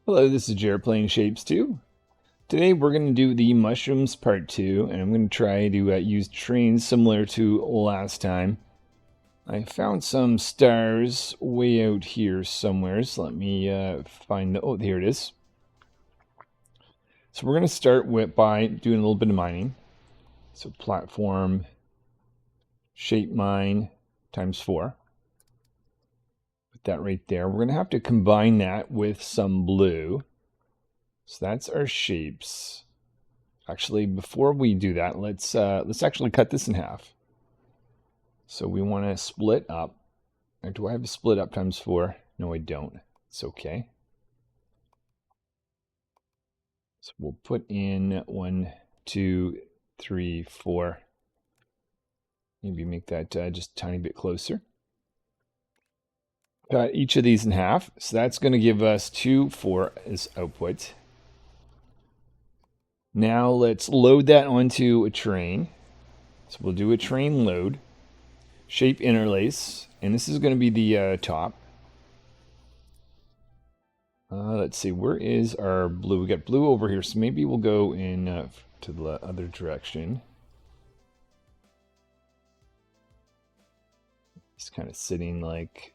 Hello, this is Jared playing Shapes 2. Today we're going to do the mushrooms part 2, and I'm going to try to use trains similar to last time. I found some stars way out here somewhere, so let me find the... Oh, here it is. So we're going to start by doing a little bit of mining. So platform, shape mine, times 4. Put that right there. We're going to have to combine that with some blue. So that's our shapes. Actually, before we do that, let's actually cut this in half. So we want to split up. Or do I have a split up times 4? No, I don't. It's okay. So we'll put in 1, 2, 3, 4. Maybe make that just a tiny bit closer. Cut each of these in half. So that's going to give us 2, 4 as output. Now let's load that onto a train. So we'll do a train load. Shape interlace. And this is going to be the top. Let's see, where is our blue? We got blue over here, so maybe we'll go in to the other direction. It's kind of sitting like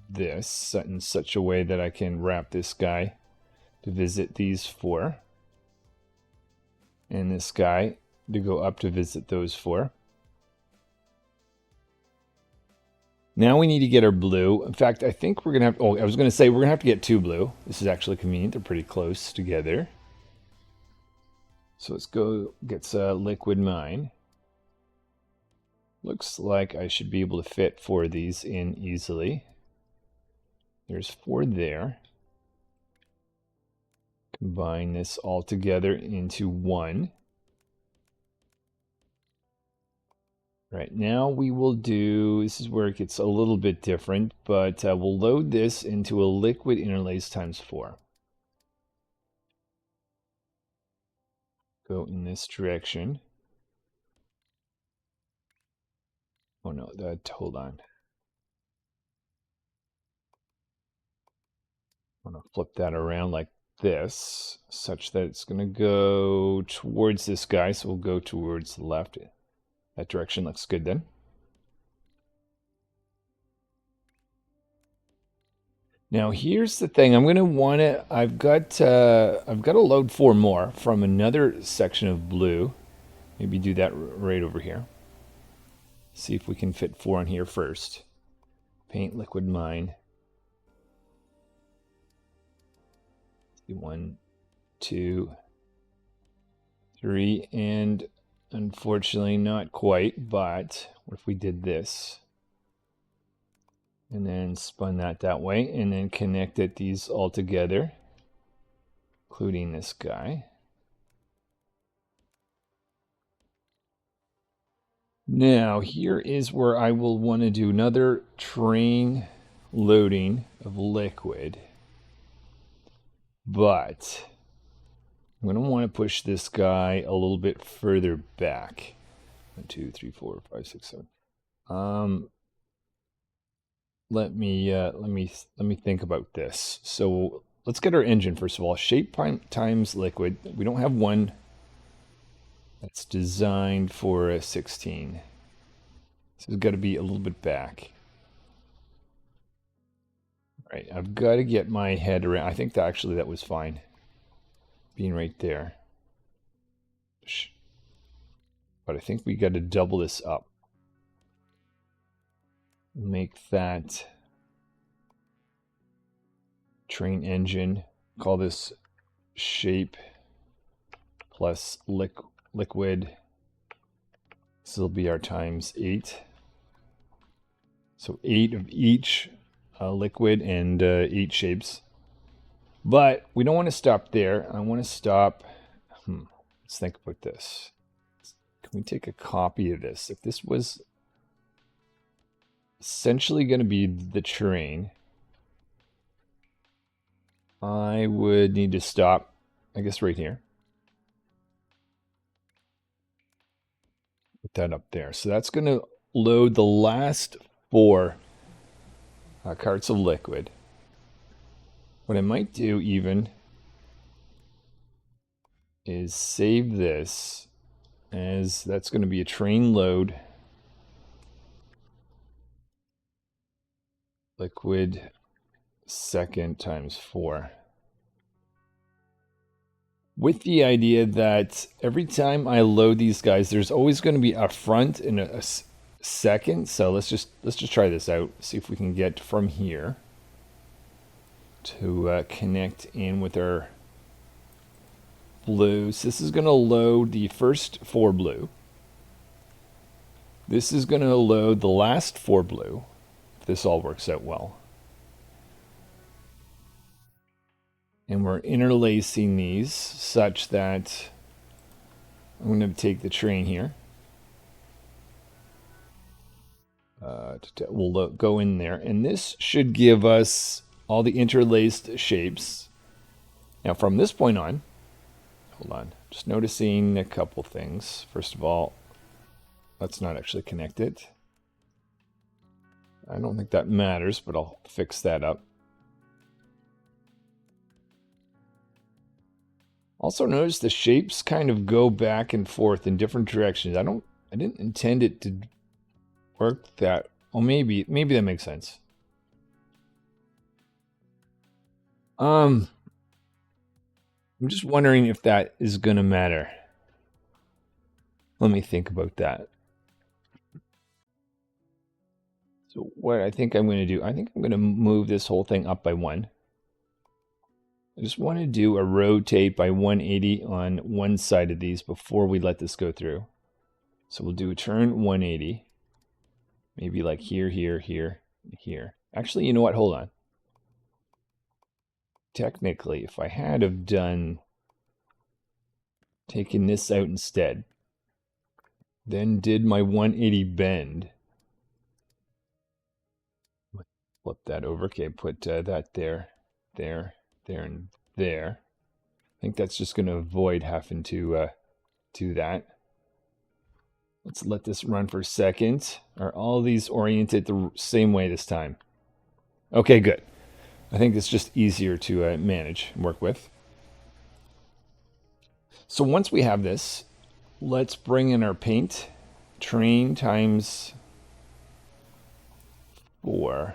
this, set in such a way that I can wrap this guy to visit these 4. And this guy to go up to visit those 4. Now we need to get our blue. In fact, I think we're going to have... Oh, I was going to say we're going to have to get 2 blue. This is actually convenient. They're pretty close together. So let's go get a liquid mine. Looks like I should be able to fit 4 of these in easily. There's 4 there. Combine this all together into 1. Right, now we will do, this is where it gets a little bit different, but we'll load this into a liquid interlace times 4. Go in this direction. Oh no, hold on. I'm going to flip that around like this, such that it's going to go towards this guy, so we'll go towards the left. That direction looks good then. Now here's the thing. I'm going to want to. I've got to load 4 more from another section of blue. Maybe do that right over here. See if we can fit 4 on here first. Paint liquid mine. 1, 2, 3, and unfortunately not quite, but what if we did this? And then spun that way, and then connected these all together, including this guy. Now, here is where I will want to do another train loading of liquid. But I'm going to want to push this guy a little bit further back. 1, 2, 3, 4, 5, 6, 7. Let me think about this. So let's get our engine first of all. Shape times liquid. We don't have one that's designed for a 16. So it's got to be a little bit back. All right, I've got to get my head around. I think that was fine, being right there. But I think we got to double this up. Make that train engine. Call this shape plus liquid. This will be our times 8. So 8 of each liquid and 8 shapes. But we don't want to stop there. I want to stop. Let's think about this. Can we take a copy of this? If this was essentially going to be the train, I would need to stop, I guess, right here. Put that up there. So that's going to load the last 4 carts of liquid. What I might do even is save this as that's going to be a train load liquid second times 4. With the idea that every time I load these guys, there's always going to be a front and a second. So let's just try this out. See if we can get from here to connect in with our blue. So this is going to load the first 4 blue. This is going to load the last 4 blue, if this all works out well. And we're interlacing these such that I'm going to take the train here. We'll go in there, and this should give us all the interlaced shapes. Now from this point on, hold on, just noticing a couple things. First of all, let's not actually connect it. I don't think that matters, but I'll fix that up. Also notice the shapes kind of go back and forth in different directions. I didn't intend it to work that. Well, maybe that makes sense. I'm just wondering if that is going to matter. Let me think about that. So what I think I'm going to do, I think I'm going to move this whole thing up by 1. I just want to do a rotate by 180 on one side of these before we let this go through. So we'll do a turn 180. Maybe like here, here, here, here. Actually, you know what? Hold on. Technically, if I had have taken this out instead, then did my 180 bend. Flip that over. Okay, put that there, and there. I think that's just going to avoid having to do that. Let's let this run for a second. Are all these oriented the same way this time? Okay, good. I think it's just easier to manage and work with. So once we have this, let's bring in our paint. Train times 4.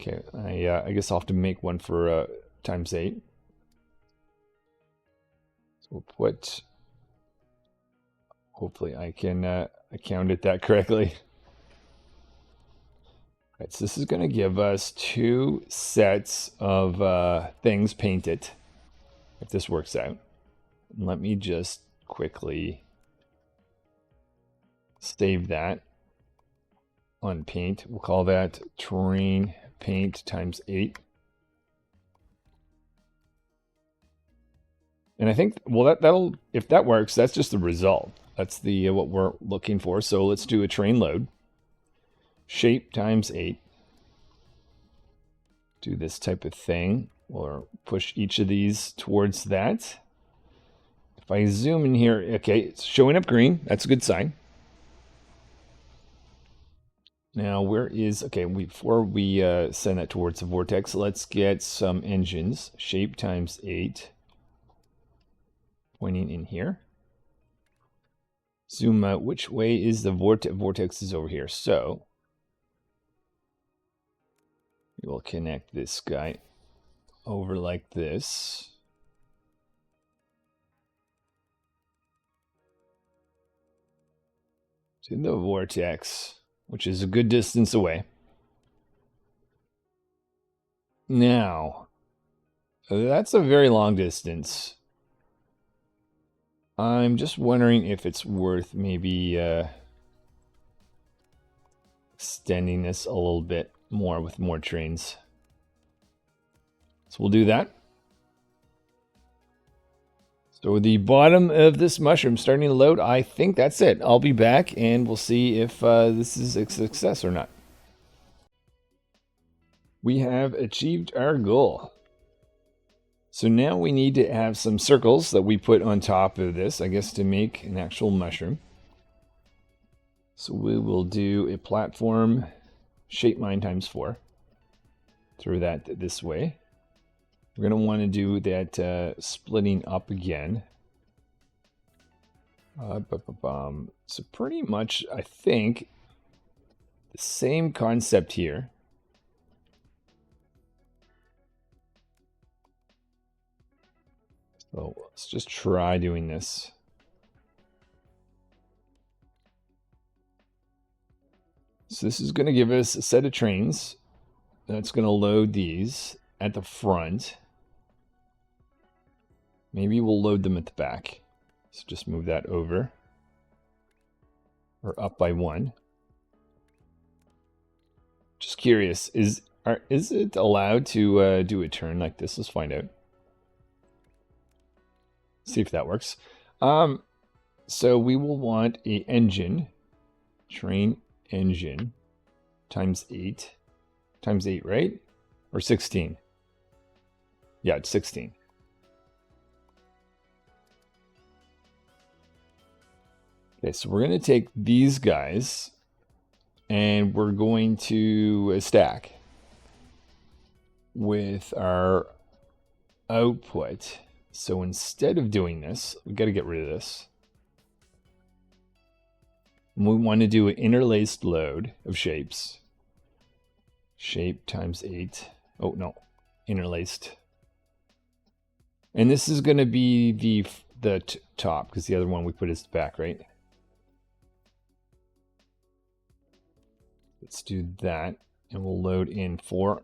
Okay, I guess I'll have to make one for times 8. So we'll put, hopefully I can I counted that correctly. All right, so this is going to give us 2 sets of things painted, if this works out. Let me just quickly save that on paint. We'll call that terrain paint times 8. And I think, well, that'll, if that works, that's just the result. That's the what we're looking for. So let's do a train load. Shape times 8. Do this type of thing, or push each of these towards that. If I zoom in here, okay, it's showing up green. That's a good sign. Now, where is, okay, before we send that towards the vortex, let's get some engines. Shape times 8. Pointing in here. Zoom out. Which way is the vortex? Vortex is over here. So we will connect this guy over like this. To the vortex, which is a good distance away. Now, that's a very long distance. I'm just wondering if it's worth maybe extending this a little bit more with more trains. So we'll do that. So the bottom of this mushroom starting to load. I think that's it. I'll be back and we'll see if this is a success or not. We have achieved our goal. So now we need to have some circles that we put on top of this, I guess, to make an actual mushroom. So we will do a platform shape mine times 4. Throw that this way. We're going to want to do that splitting up again. So pretty much, I think, the same concept here. So let's just try doing this. So this is going to give us a set of trains. That's going to load these at the front. Maybe we'll load them at the back. So just move that over. Or up by one. Just curious, is it allowed to do a turn like this? Let's find out. See if that works. So we will want a engine, train engine, times 8. Times 8, right? Or 16? Yeah, it's 16. Okay, so we're going to take these guys and we're going to stack with our output. So instead of doing this, we got to get rid of this. And we want to do an interlaced load of shapes. Shape times 8. Oh, no. Interlaced. And this is going to be the top, because the other one we put is the back, right? Let's do that. And we'll load in 4.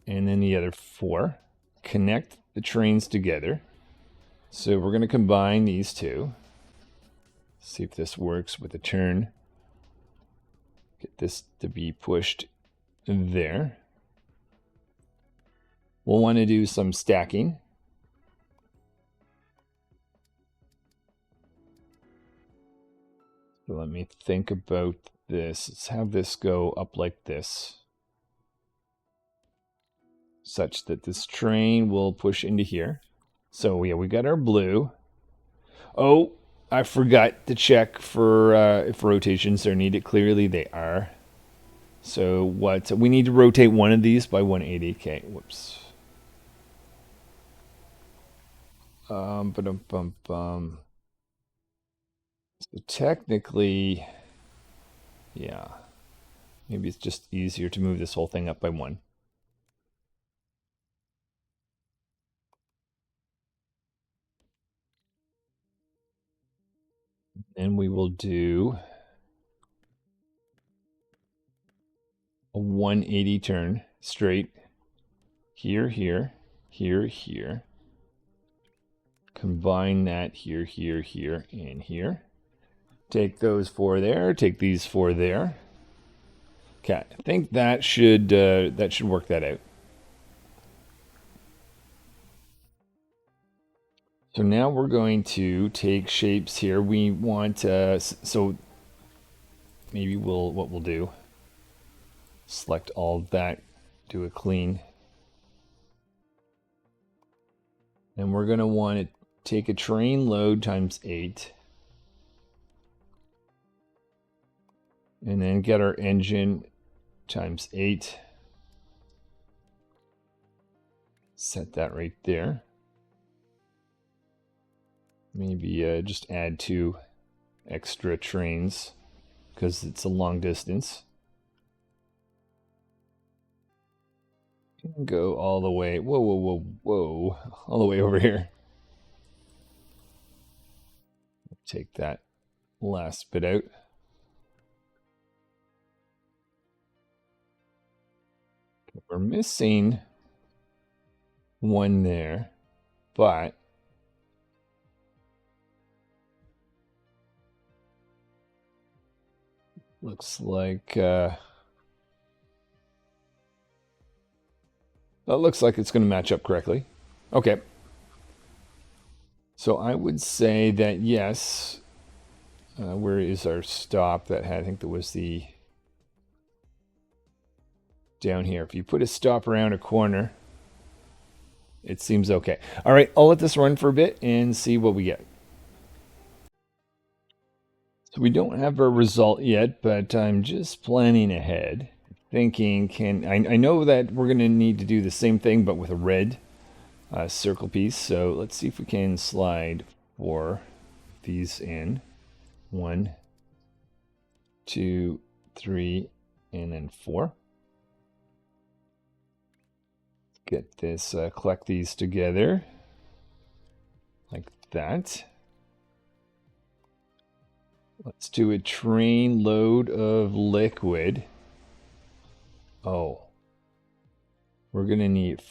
And then the other 4. Connect the trains together. So we're going to combine these two. See if this works with a turn. Get this to be pushed there. We'll want to do some stacking. So let me think about this. Let's have this go up like this, such that this train will push into here. So yeah, we got our blue. Oh, I forgot to check for if rotations are needed. Clearly they are. So what we need to rotate one of these by 180. Okay, whoops. So technically, yeah, maybe it's just easier to move this whole thing up by 1. And we will do a 180 turn straight. Here, here, here, here. Combine that here, here, here, and here. Take those 4 there. Take these 4 there. Okay, I think that should work that out. So now we're going to take shapes here. We want so maybe what we'll do. Select all of that. Do a clean. And we're going to want to take a train load times 8. And then get our engine times 8. Set that right there. Maybe just add 2 extra trains because it's a long distance. Go all the way, whoa, whoa, whoa, whoa, all the way over here. Take that last bit out. We're missing one there, but looks like that looks like it's going to match up correctly. Okay. So I would say that yes. Where is our stop? That had, I think that was the down here. If you put a stop around a corner, it seems okay. All right, I'll let this run for a bit and see what we get. So we don't have a result yet, but I'm just planning ahead. Thinking, I know that we're going to need to do the same thing, but with a red. circle piece. So let's see if we can slide 4 these in. 1, 2, 3, and then 4. Get this, collect these together like that. Let's do a train load of liquid. Oh, we're gonna need.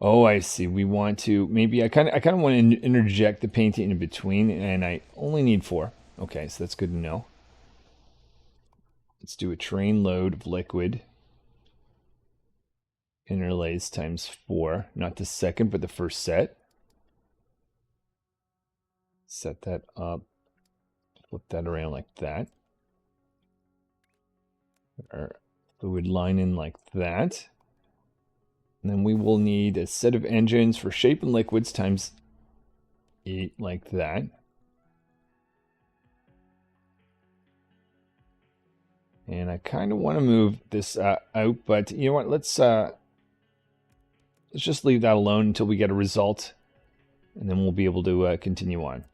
Oh, I see. We want to maybe I kind of want to interject the painting in between, and I only need 4. Okay, so that's good to know. Let's do a train load of liquid. Interlays times 4, not the second, but the first set. Set that up. Flip that around like that. Our fluid line in like that. And then we will need a set of engines for shape and liquids times 8 like that. And I kind of want to move this out, but you know what? Let's just leave that alone until we get a result, and then we'll be able to continue on.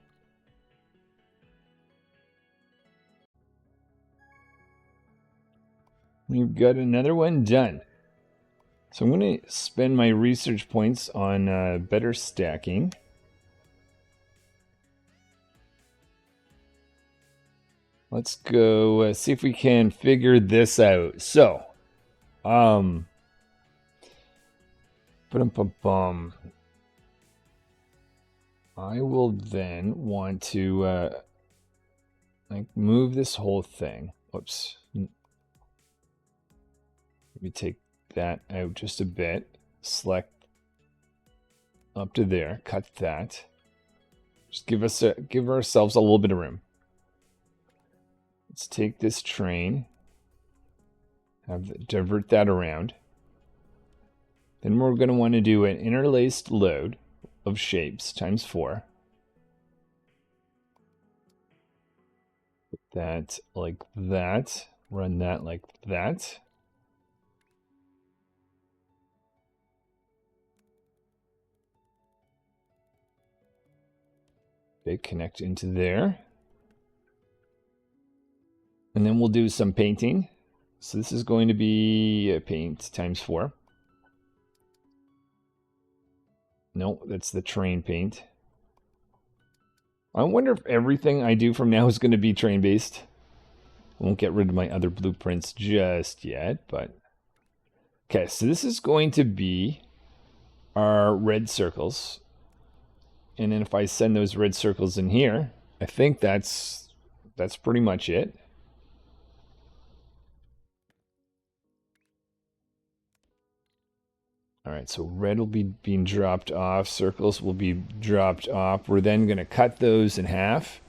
We've got another one done. So I'm going to spend my research points on better stacking. Let's go see if we can figure this out. So, I will then want to like move this whole thing. Whoops. Let me take that out just a bit. Select up to there. Cut that. Just give ourselves a little bit of room. Let's take this train. Divert that around. Then we're going to want to do an interlaced load of shapes times 4. Put that like that. Run that like that. They connect into there. And then we'll do some painting. So this is going to be a paint times 4. No, that's the train paint. I wonder if everything I do from now is going to be train based. I won't get rid of my other blueprints just yet, but okay, so this is going to be our red circles. And then if I send those red circles in here, I think that's pretty much it. All right, so red will be being dropped off. Circles will be dropped off. We're then going to cut those in half.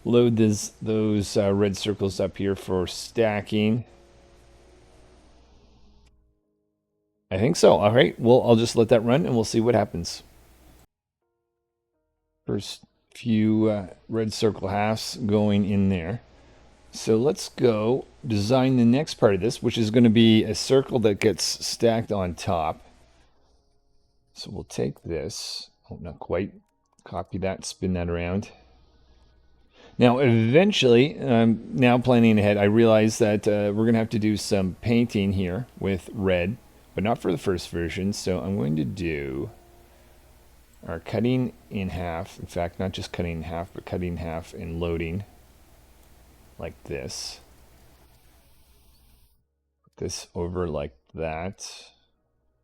Load those red circles up here for stacking. I think so. All right, well, I'll just let that run and we'll see what happens. First few red circle halves going in there. So let's go design the next part of this, which is going to be a circle that gets stacked on top. So we'll take this, oh, not quite, copy that, spin that around. Now, eventually, now planning ahead, I realize that we're going to have to do some painting here with red, but not for the first version. So I'm going to do our cutting in half. In fact, not just cutting in half, but cutting in half and loading like this. Put this over like that.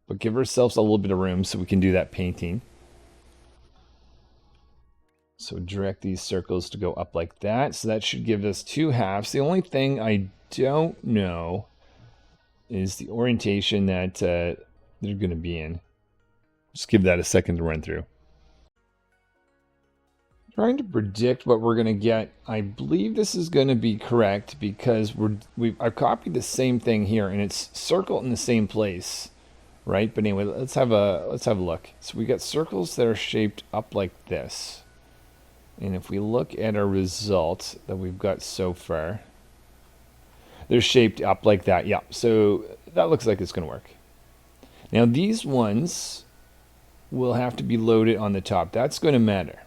But give ourselves a little bit of room so we can do that painting. So direct these circles to go up like that. So that should give us 2 halves. The only thing I don't know is the orientation that they're going to be in. Just give that a second to run through. Trying to predict what we're going to get. I believe this is going to be correct because I've copied the same thing here and it's circled in the same place, right? But anyway, let's have a look. So we got circles that are shaped up like this. And if we look at our results that we've got so far, they're shaped up like that. Yeah, so that looks like it's going to work. Now these ones will have to be loaded on the top. That's going to matter.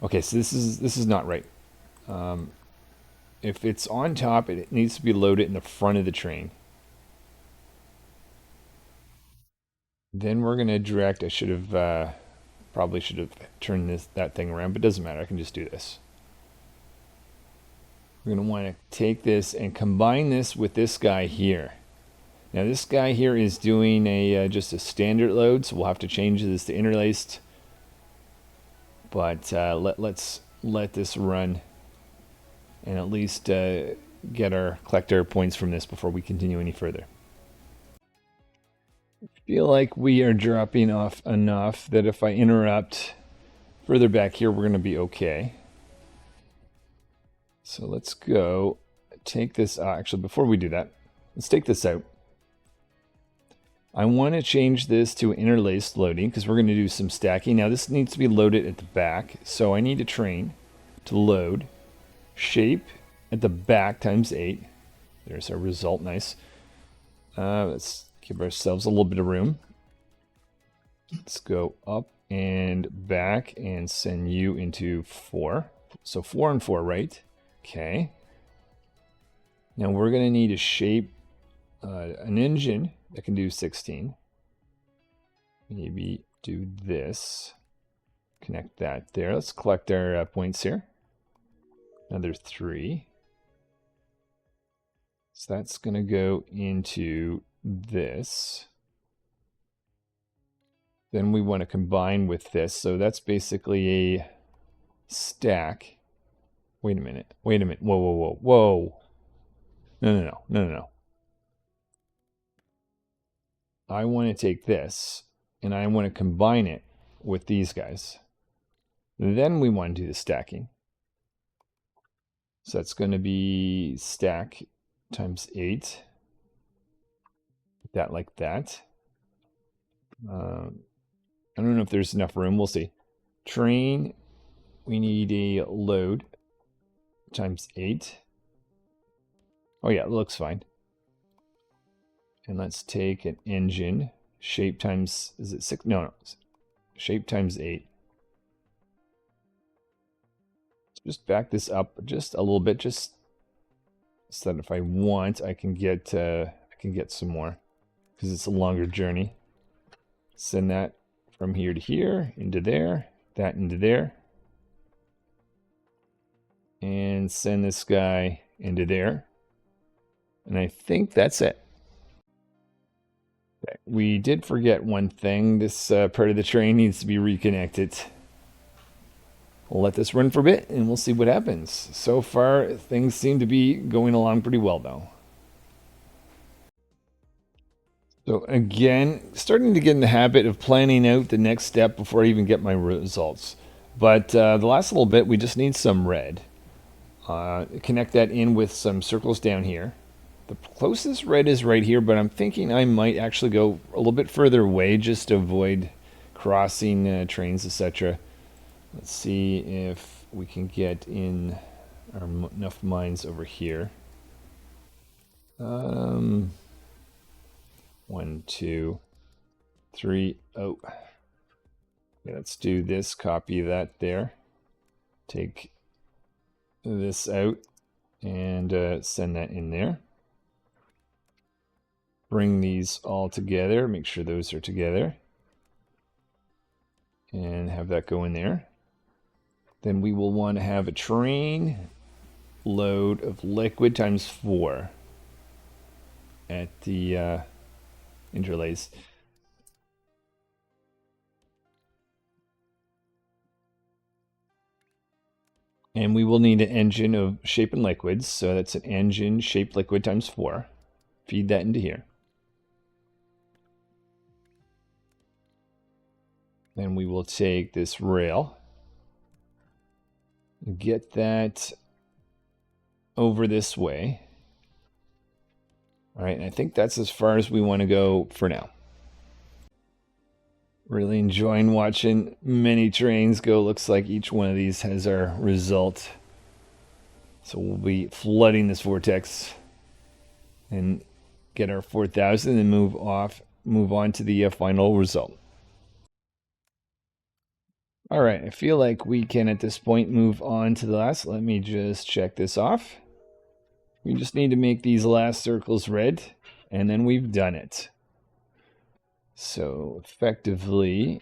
Okay, so this is not right. If it's on top, it needs to be loaded in the front of the train. Then we're going to direct. I should have probably should have turned that thing around, but it doesn't matter. I can just do this. We're going to want to take this and combine this with this guy here. Now this guy here is doing just a standard load, so we'll have to change this to interlaced. But let's let this run and at least get our collector points from this before we continue any further. I feel like we are dropping off enough that if I interrupt further back here, we're going to be okay. So let's go take this out. Actually, before we do that, let's take this out. I want to change this to interlaced loading because we're going to do some stacking. Now this needs to be loaded at the back, so I need a train to load shape at the back times 8. There's our result. Nice. Let's give ourselves a little bit of room. Let's go up and back and send you into 4. So 4 and 4, right? Okay. Now we're going to need a shape, an engine that can do 16. Maybe do this. Connect that there. Let's collect our points here. Another 3. So that's going to go into this. Then we want to combine with this. So that's basically a stack. Wait a minute. Wait a minute. Whoa, whoa, whoa, whoa. No. I want to take this and I want to combine it with these guys. Then we want to do the stacking. So that's going to be stack times 8. That like that. I don't know if there's enough room. We'll see. Train, we need a load times 8. Oh yeah, it looks fine. And let's take an engine. Shape times, is it 6? No. Shape times 8. Just back this up just a little bit, just so that if I want, I can get some more, because it's a longer journey. Send that from here to here, into there, that into there, and send this guy into there. And I think that's it. Okay. We did forget one thing. This part of the train needs to be reconnected. We'll let this run for a bit and we'll see what happens. So far, things seem to be going along pretty well though. So again, starting to get in the habit of planning out the next step before I even get my results. But the last little bit, we just need some red. Connect that in with some circles down here. The closest red is right here, but I'm thinking I might actually go a little bit further away just to avoid crossing trains, etc. Let's see if we can get in enough mines over here. 1, 2, 3. Oh, okay, let's do this. Copy that there. Take this out and send that in there. Bring these all together. Make sure those are together. And have that go in there. Then we will want to have a train load of liquid times 4 at the interlace. And we will need an engine of shape and liquids. So that's an engine shape liquid times 4. Feed that into here. Then we will take this rail. Get that over this way. All right, and I think that's as far as we want to go for now. Really enjoying watching many trains go. Looks like each one of these has our result. So we'll be flooding this vortex and get our 4,000 and move off move on to the final result. All right, I feel like we can at this point move on to the last. Let me just check this off. We just need to make these last circles red, and then we've done it. So effectively,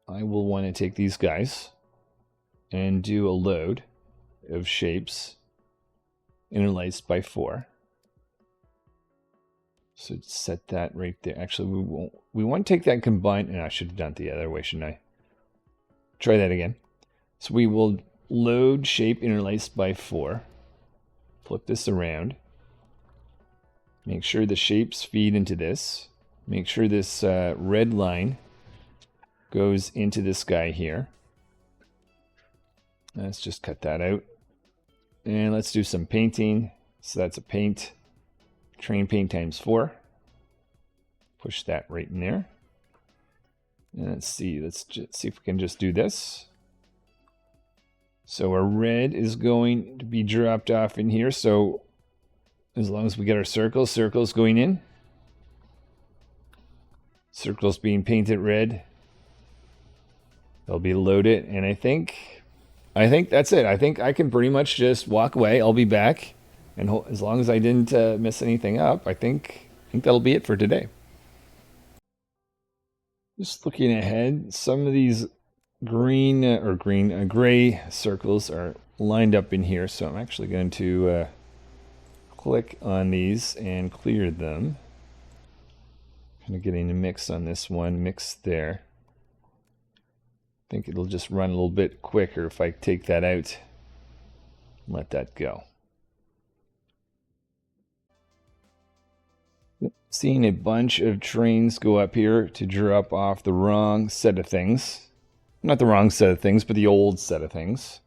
I will want to take these guys and do a load of shapes interlaced by 4. So set that right there. Actually, we want to take that combined, and I should have done it the other way, shouldn't I? Try that again. So we will load shape interlaced by 4. Flip this around. Make sure the shapes feed into this. Make sure this red line goes into this guy here. Let's just cut that out. And let's do some painting. So that's a paint. Train paint times 4. Push that right in there. And let's just see if we can just do this. So our red is going to be dropped off in here. So as long as we get our circles going in. Circles being painted red. They'll be loaded. And I think that's it. I think I can pretty much just walk away. I'll be back. And as long as I didn't mess anything up, I think that'll be it for today. Just looking ahead, some of these gray circles are lined up in here, so I'm actually going to click on these and clear them. Kind of getting a mix on this one, mix there. I think it'll just run a little bit quicker if I take that out and let that go. Seeing a bunch of trains go up here to drop off the wrong set of things. Not the wrong set of things, but the old set of things.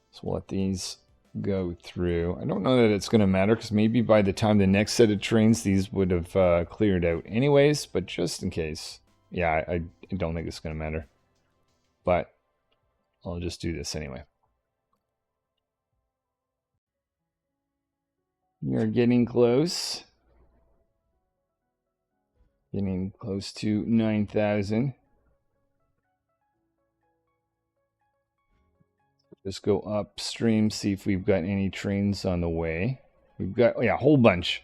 So we'll let these go through. I don't know that it's going to matter, because maybe by the time the next set of trains, these would have cleared out anyways, but just in case. Yeah, I don't think it's going to matter. But I'll just do this anyway. You're getting close. Getting close to 9,000. Just go upstream, see if we've got any trains on the way. We've got, oh yeah, a whole bunch.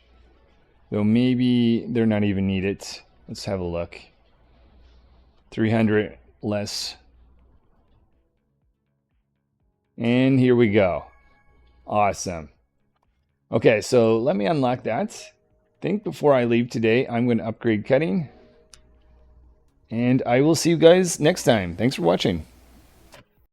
Though maybe they're not even needed. Let's have a look. 300 less. And here we go. Awesome. Okay, so let me unlock that. I think before I leave today, I'm going to upgrade cutting. And I will see you guys next time. Thanks for watching.